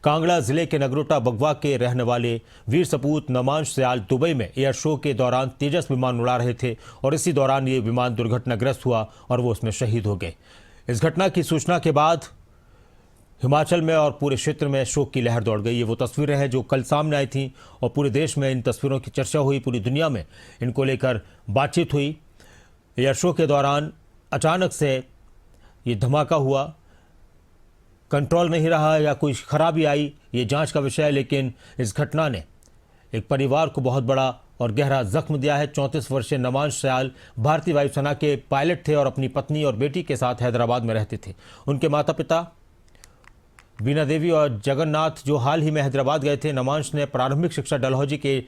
कांगड़ा जिले के नगरोटा बगवा के रहने वाले वीर सपूत नमांश सयाल दुबई में एयर शो के दौरान तेजस विमान उड़ा रहे थे और इसी दौरान ये विमान दुर्घटनाग्रस्त हुआ और वो उसमें शहीद हो गए। इस घटना की सूचना के बाद हिमाचल में और पूरे क्षेत्र में शोक की लहर दौड़ गई। ये वो तस्वीरें हैं जो कल सामने आई थी और पूरे देश में इन तस्वीरों की चर्चा हुई, पूरी दुनिया में इनको लेकर बातचीत हुई। एयर शो के दौरान अचानक से ये धमाका हुआ, कंट्रोल नहीं रहा या कोई खराबी आई, ये जांच का विषय है, लेकिन इस घटना ने एक परिवार को बहुत बड़ा और गहरा जख्म दिया है। 34 वर्षीय नमांश सयाल भारतीय वायुसेना के पायलट थे और अपनी पत्नी और बेटी के साथ हैदराबाद में रहते थे। उनके माता पिता बीना देवी और जगन्नाथ जो हाल ही में हैदराबाद गए थे। नमांश ने प्रारंभिक शिक्षा डलहौजी के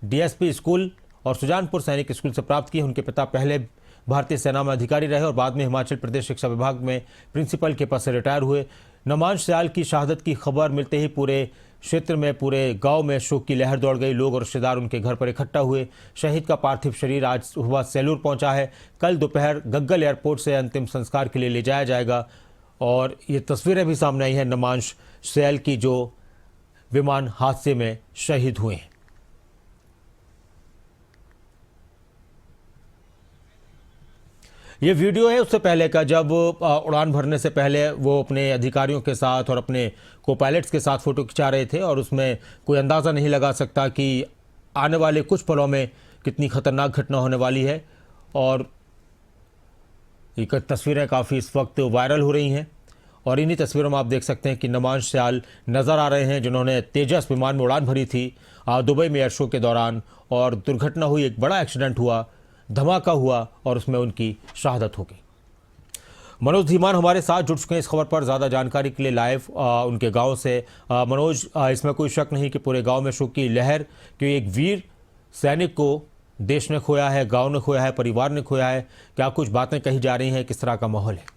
डीएसपी स्कूल और सुजानपुर सैनिक स्कूल से प्राप्त की। उनके पिता पहले भारतीय सेना में अधिकारी रहे और बाद में हिमाचल प्रदेश शिक्षा विभाग में प्रिंसिपल के पद से रिटायर हुए। नमांश सयाल की शहादत की खबर मिलते ही पूरे क्षेत्र में, पूरे गांव में शोक की लहर दौड़ गई। लोग और रिश्तेदार उनके घर पर इकट्ठा हुए। शहीद का पार्थिव शरीर आज सुबह सेलूर पहुंचा है। कल दोपहर गग्गल एयरपोर्ट से अंतिम संस्कार के लिए ले जाया जाएगा। और ये तस्वीरें भी सामने आई हैं नमांश सयाल की जो विमान हादसे में शहीद हुए हैं। ये वीडियो है उससे पहले का, जब उड़ान भरने से पहले वो अपने अधिकारियों के साथ और अपने को पायलट्स के साथ फ़ोटो खिंचा रहे थे और उसमें कोई अंदाज़ा नहीं लगा सकता कि आने वाले कुछ पलों में कितनी ख़तरनाक घटना होने वाली है। और ये तस्वीरें काफ़ी इस वक्त वायरल हो रही हैं और इन्हीं तस्वीरों में आप देख सकते हैं कि नमांश सयाल नज़र आ रहे हैं जिन्होंने तेजस विमान में उड़ान भरी थी दुबई में एयर शो के दौरान, और दुर्घटना हुई, एक बड़ा एक्सीडेंट हुआ, धमाका हुआ और उसमें उनकी शहादत हो गई। मनोज धीमान हमारे साथ जुड़ चुके हैं इस खबर पर ज़्यादा जानकारी के लिए लाइव उनके गांव से। मनोज, इसमें कोई शक नहीं कि पूरे गांव में शोक की लहर, कि एक वीर सैनिक को देश ने खोया है, गांव ने खोया है, परिवार ने खोया है। क्या कुछ बातें कही जा रही हैं, किस तरह का माहौल है?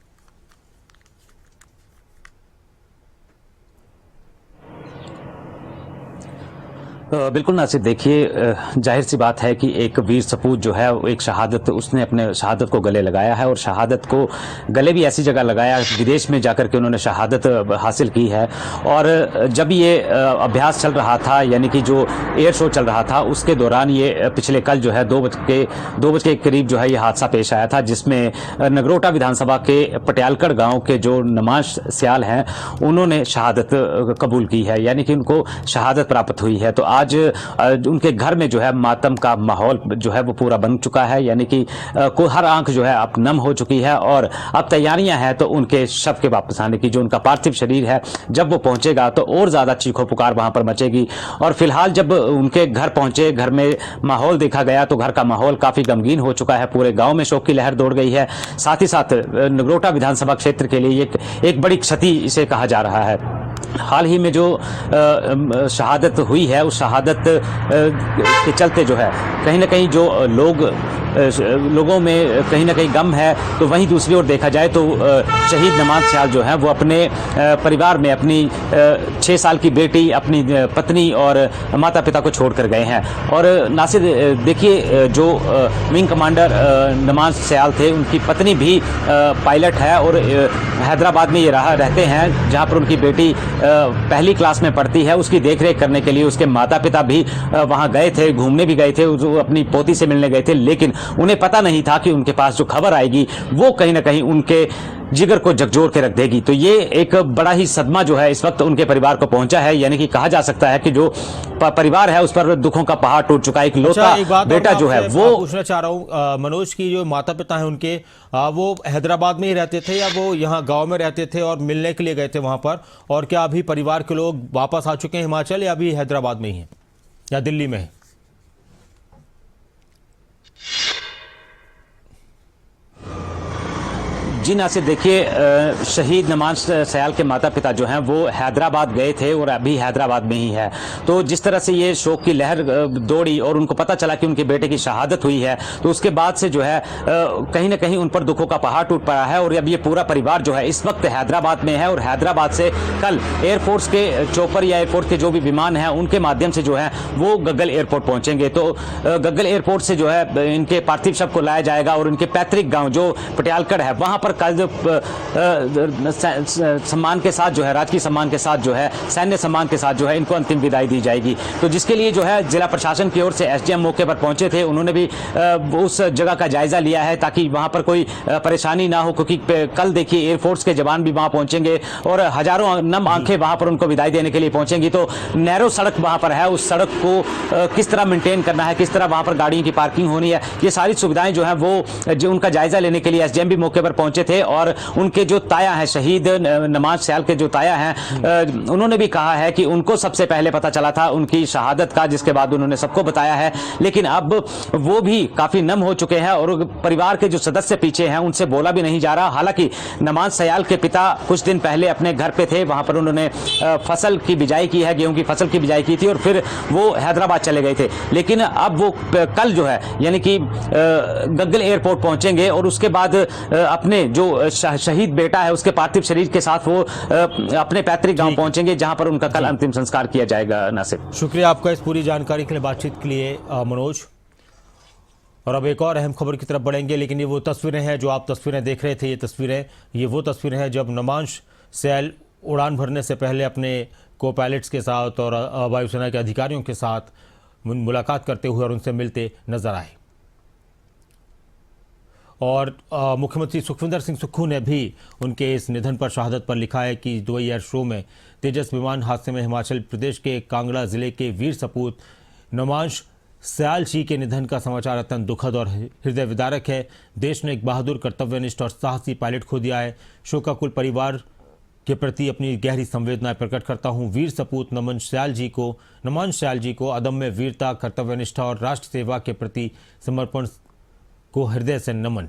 बिल्कुल नासिर, देखिए जाहिर सी बात है कि एक वीर सपूत जो है एक शहादत, उसने अपने शहादत को गले लगाया है और शहादत को गले भी ऐसी जगह लगाया, विदेश में जाकर के उन्होंने शहादत हासिल की है। और जब ये अभ्यास चल रहा था, यानी कि जो एयर शो चल रहा था, उसके दौरान ये पिछले कल जो है 2 बज के करीब जो है ये हादसा पेश आया था, जिसमें नगरोटा विधानसभा के पटियालगढ़ गाँव के जो नमांश सयाल हैं उन्होंने शहादत कबूल की है, यानी कि उनको शहादत प्राप्त हुई है। तो आज उनके घर में जो है मातम का माहौल जो है वो पूरा बन चुका है, यानी कि हर आंख जो है अब नम हो चुकी है और अब तैयारियां हैं तो उनके शव के वापस आने की। जो उनका पार्थिव शरीर है जब वो पहुंचेगा तो और ज़्यादा चीखों पुकार वहां पर मचेगी। और फिलहाल जब उनके घर पहुंचे, घर में माहौल देखा गया तो घर का माहौल काफ़ी गमगीन हो चुका है। पूरे गाँव में शोक की लहर दौड़ गई है। साथ ही साथ नगरोटा विधानसभा क्षेत्र के लिए एक बड़ी क्षति इसे कहा जा रहा है। हाल ही में जो शहादत हुई है, उस शहादत के चलते जो है कहीं ना कहीं जो लोगों में कहीं ना कहीं गम है, तो वहीं दूसरी ओर देखा जाए तो शहीद नमांश सयाल जो है वो अपने परिवार में अपनी 6 साल की बेटी, अपनी पत्नी और माता पिता को छोड़कर गए हैं। और नासिर देखिए, जो विंग कमांडर नमांश सयाल थे, उनकी पत्नी भी पायलट है और हैदराबाद में ये रहते हैं, जहाँ पर उनकी बेटी पहली क्लास में पढ़ती है। उसकी देखरेख करने के लिए उसके माता पिता भी वहाँ गए थे, घूमने भी गए थे, अपनी पोती से मिलने गए थे, लेकिन उन्हें पता नहीं था कि उनके पास जो खबर आएगी वो कहीं ना कहीं उनके जिगर को झकझोर के रख देगी। तो ये एक बड़ा ही सदमा जो है इस वक्त उनके परिवार को पहुंचा है, यानी कि कहा जा सकता है कि जो परिवार है उस पर दुखों का पहाड़ टूट चुका है। एक लौता बेटा जो है वो पूछना चाह रहा हूँ मनोज की जो माता पिता हैं उनके, वो हैदराबाद में ही रहते थे या वो यहाँ गाँव में रहते थे और मिलने के लिए गए थे वहाँ पर? और क्या अभी परिवार के लोग वापस आ चुके हैं हिमाचल या अभी हैदराबाद में ही हैं या दिल्ली में है? जी नासिर, देखिए शहीद नमांश सयाल के माता पिता जो हैं वो हैदराबाद गए थे और अभी हैदराबाद में ही है। तो जिस तरह से ये शोक की लहर दौड़ी और उनको पता चला कि उनके बेटे की शहादत हुई है, तो उसके बाद से जो है कहीं ना कहीं उन पर दुखों का पहाड़ टूट पड़ा है। और अब ये पूरा परिवार जो है इस वक्त हैदराबाद में है और हैदराबाद से कल एयरफोर्स के चॉपर या एयरफोर्स के जो भी विमान हैं उनके माध्यम से जो है वो गग्गल एयरपोर्ट पहुंचेंगे। तो गग्गल एयरपोर्ट से जो है इनके पार्थिव शव को लाया जाएगा और इनके पैतृक गाँव जो पटियालगढ़ है वहाँ पर कल सम्मान के साथ जो है, राजकीय सम्मान के साथ जो है, सैन्य सम्मान के साथ जो है इनको अंतिम विदाई दी जाएगी। तो जिसके लिए जो है जिला प्रशासन की ओर से एसडीएम मौके पर पहुंचे थे, उन्होंने भी उस जगह का जायजा लिया है ताकि वहां पर कोई परेशानी ना हो, क्योंकि कल देखिए एयरफोर्स के जवान भी वहां पहुंचेंगे और हजारों नम आंखें वहां पर उनको विदाई देने के लिए पहुंचेंगी। तो नैरो सड़क वहां पर है, उस सड़क को किस तरह मेंटेन करना है, किस तरह वहां पर गाड़ियों की पार्किंग होनी है, ये सारी सुविधाएं जो है वो जो उनका जायजा लेने के लिए एसडीएम भी मौके पर पहुंचे थे। और उनके जो ताया है, शहीद नमाज सयाल के जो ताया हैं, उन्होंने भी कहा है कि उनको सबसे पहले पता चला था उनकी शहादत का, जिसके बाद उन्होंने सबको बताया है। लेकिन अब वो भी काफी नम हो चुके हैं और परिवार के जो सदस्य पीछे हैं उनसे बोला भी नहीं जा रहा। हालांकि नमाज सयाल के पिता कुछ दिन पहले अपने घर पे थे, वहां पर उन्होंने फसल की बिजाई की है, गेहूं की फसल की बिजाई की थी और फिर वो हैदराबाद चले गए थे। लेकिन अब वो कल जो है यानी कि गग्गल एयरपोर्ट पहुंचेंगे और उसके बाद अपने जो शहीद बेटा है उसके पार्थिव शरीर के साथ वो अपने पैतृक गांव पहुंचेंगे, जहां पर उनका कल अंतिम संस्कार किया जाएगा। नासिर, शुक्रिया आपका इस पूरी जानकारी के लिए, बातचीत के लिए मनोज। और अब एक और अहम खबर की तरफ बढ़ेंगे, लेकिन ये वो तस्वीरें हैं जो आप तस्वीरें देख रहे थे। ये वो तस्वीरें हैं जब नमांश सैल उड़ान भरने से पहले अपने को पायलट्स के साथ और वायुसेना के अधिकारियों के साथ मुलाकात करते हुए और उनसे मिलते नजर आए। और मुख्यमंत्री सुखविंदर सिंह सुक्खू ने भी उनके इस निधन पर शहादत पर लिखा है कि दुबई एयर शो में तेजस विमान हादसे में हिमाचल प्रदेश के कांगड़ा जिले के वीर सपूत नमांश सयाल जी के निधन का समाचार अत्यंत दुखद और हृदय विदारक है। देश ने एक बहादुर, कर्तव्यनिष्ठ और साहसी पायलट खो दिया है। शोकाकुल परिवार के प्रति अपनी गहरी संवेदनाएं प्रकट करता हूं। वीर सपूत नमांश सयाल जी को अदम्य वीरता, कर्तव्यनिष्ठा और राष्ट्र सेवा के प्रति समर्पण को हृदय से नमन।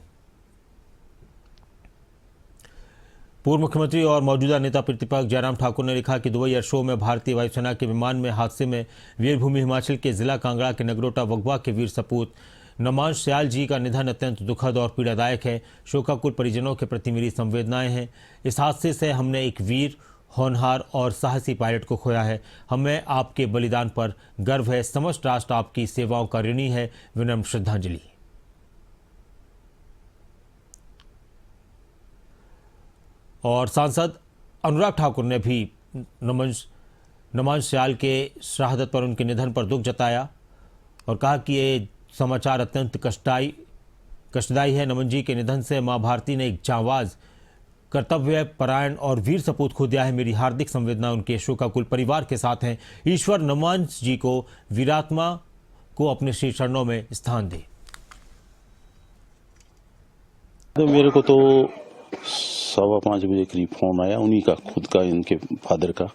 पूर्व मुख्यमंत्री और मौजूदा नेता प्रतिपक्ष जयराम ठाकुर ने लिखा कि दुबई एयर शो में भारतीय वायुसेना के विमान में हादसे में वीरभूमि हिमाचल के जिला कांगड़ा के नगरोटा वगवा के वीर सपूत नमांश सयाल जी का निधन अत्यंत दुखद और पीड़ादायक है। शोकाकुल परिजनों के प्रति मेरी संवेदनाएं हैं। इस हादसे से हमने एक वीर, होनहार और साहसी पायलट को खोया है। हमें आपके बलिदान पर गर्व है। समस्त राष्ट्र आपकी सेवाओं का ऋणी है। विनम्र श्रद्धांजलि। और सांसद अनुराग ठाकुर ने भी नमांश सयाल के शहादत पर, उनके निधन पर दुख जताया और कहा कि ये समाचार अत्यंत कष्टदायी है। नमन जी के निधन से मां भारती ने एक जांबाज, कर्तव्य परायण और वीर सपूत खो दिया है। मेरी हार्दिक संवेदना उनके शोकाकुल परिवार के साथ हैं। ईश्वर नमांश जी को वीरात्मा को अपने श्री चरणों में स्थान दे। तो मेरे को तो 5:15 बजे करीब फोन आया उन्हीं का, खुद का, इनके फादर का।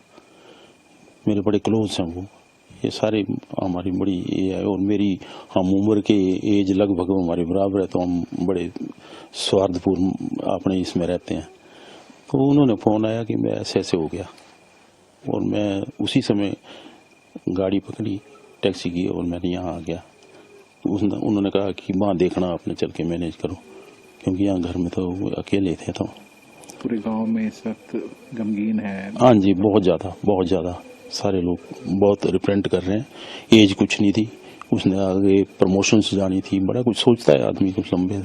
मेरे बड़े क्लोज हैं वो, ये सारे हमारी बड़ी ये है। और मेरी हम उम्र के एज लगभग हमारे बराबर है, तो हम बड़े स्वार्थपूर्ण अपने इसमें रहते हैं। तो उन्होंने फोन आया कि मैं ऐसे ऐसे हो गया और मैं उसी समय गाड़ी पकड़ी, टैक्सी की और मैंने यहाँ आ गया। उन्होंने कहा कि वहाँ देखना, आपने चल के मैनेज करो, क्योंकि यहाँ घर में तो अकेले थे। तो पूरे गांव में इस वक्त गमगीन है। हाँ जी, बहुत ज़्यादा सारे लोग बहुत रिप्रेजेंट कर रहे हैं। एज कुछ नहीं थी, उसने आगे प्रमोशन से जानी थी, बड़ा कुछ सोचता है आदमी कुछ लंबे।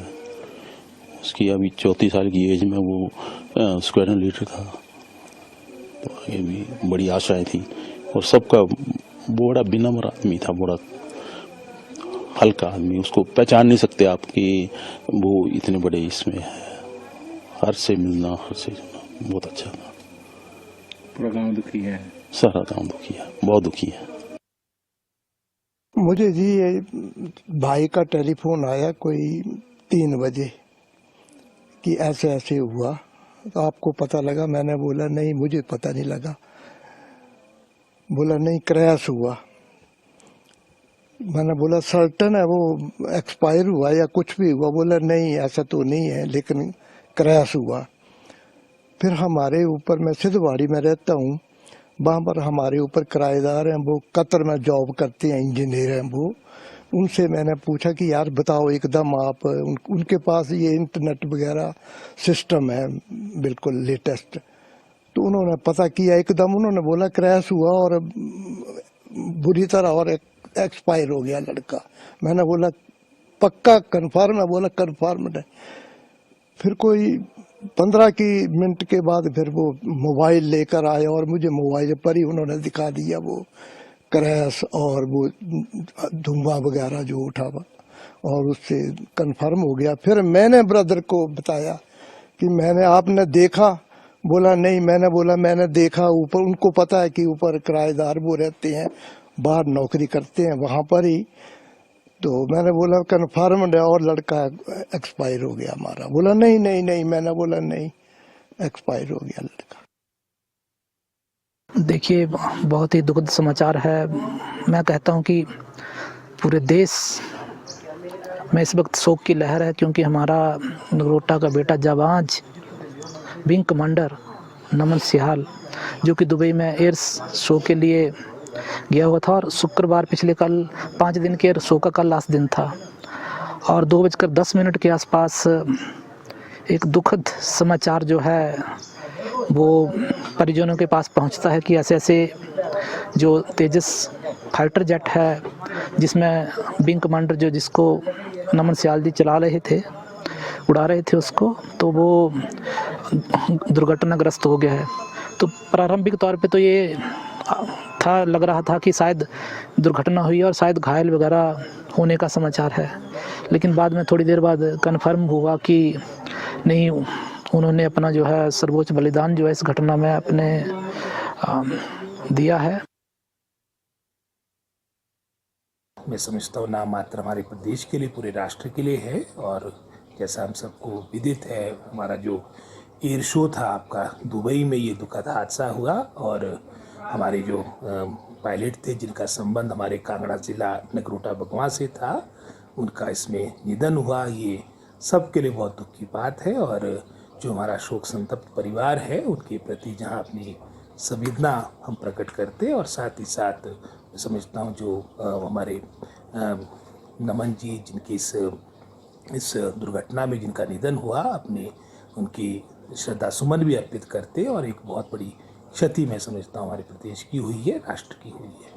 उसकी अभी 34 साल की एज में वो स्क्वाड्रन लीडर था, तो आगे भी बड़ी आशाएं थी। और सबका बड़ा विनम्र आदमी था, बड़ा हल्का आदमी, उसको पहचान नहीं सकते आप कि वो इतने बड़े इसमें है। हर से मिलना, हर से जाना, बहुत अच्छा था। पूरा गांव दुखी है, सारा गांव दुखी है, बहुत दुखी है। मुझे जी ये भाई का टेलीफोन आया कोई 3 बजे कि ऐसे ऐसे हुआ, तो आपको पता लगा? मैंने बोला नहीं, मुझे पता नहीं लगा। बोला नहीं, क्रैश हुआ। मैंने बोला सर्टन है वो एक्सपायर हुआ या कुछ भी हुआ? बोला नहीं, ऐसा तो नहीं है, लेकिन क्रैश हुआ। फिर हमारे ऊपर, मैं सिद्धवाड़ी में रहता हूँ, वहाँ पर हमारे ऊपर किराएदार हैं, वो कतर में जॉब करते हैं, इंजीनियर हैं वो। उनसे मैंने पूछा कि यार बताओ एकदम आप, उनके पास ये इंटरनेट वगैरह सिस्टम है बिल्कुल लेटेस्ट। तो उन्होंने पता किया एकदम, उन्होंने बोला क्रैश हुआ और बुरी तरह और एक्सपायर हो गया लड़का। मैंने बोला पक्का कंफर्म है? बोला कंफर्म है। फिर कोई 15 की मिनट के बाद फिर वो मोबाइल लेकर आए और मुझे मोबाइल पर ही उन्होंने दिखा दिया वो क्रैश और वो धुआं वगैरह जो उठा हुआ, और उससे कंफर्म हो गया। फिर मैंने ब्रदर को बताया कि मैंने आपने देखा, बोला नहीं। मैंने बोला मैंने देखा ऊपर, उनको पता है कि ऊपर किराएदार वो रहते हैं, बाहर नौकरी करते हैं वहां पर ही। तो मैंने बोला कन्फर्म है और लड़का एक्सपायर हो गया हमारा। बोला नहीं नहीं नहीं, मैंने बोला नहीं, एक्सपायर हो गया लड़का। देखिए, बहुत ही दुखद समाचार है। मैं कहता हूं कि पूरे देश में इस वक्त शोक की लहर है, क्योंकि हमारा नगरोटा का बेटा जाबाज विंग कमांडर नमन सिहाल, जो कि दुबई में एयर शो के लिए गया हुआ था, और शुक्रवार पिछले कल 5 दिन के एयर शो का कल लास्ट दिन था, और 2:10 के आसपास एक दुखद समाचार जो है वो परिजनों के पास पहुंचता है कि ऐसे ऐसे जो तेजस फाइटर जेट है, जिसमें विंग कमांडर जिसको नमन सियाल जी चला रहे थे, उड़ा रहे थे उसको, तो वो दुर्घटनाग्रस्त हो गया है। तो प्रारंभिक तौर पे तो ये लग रहा था कि शायद दुर्घटना हुई और शायद घायल वगैरह होने का समाचार है, लेकिन बाद में थोड़ी देर बाद कन्फर्म हुआ कि नहीं, उन्होंने अपना जो है सर्वोच्च बलिदान जो है इस घटना में अपने दिया है। मैं समझता हूँ ना मात्र हमारे प्रदेश के लिए, पूरे राष्ट्र के लिए है। और जैसा हम सबको विदित है, हमारा जो एयर शो था आपका दुबई में, ये दुखद हादसा हुआ, और हमारे जो पायलट थे जिनका संबंध हमारे कांगड़ा जिला नगरोटा बगवां से था, उनका इसमें निधन हुआ। ये सबके लिए बहुत दुख की बात है, और जो हमारा शोक संतप्त परिवार है उनके प्रति जहां अपनी संवेदना हम प्रकट करते हैं, और साथ ही साथ मैं समझता हूं जो हमारे नमन जी जिनकी इस दुर्घटना में जिनका निधन हुआ, अपने उनकी श्रद्धा सुमन भी अर्पित करते, और एक बहुत बड़ी क्षति मैं समझता हूं हमारे प्रदेश की हुई है, राष्ट्र की हुई है।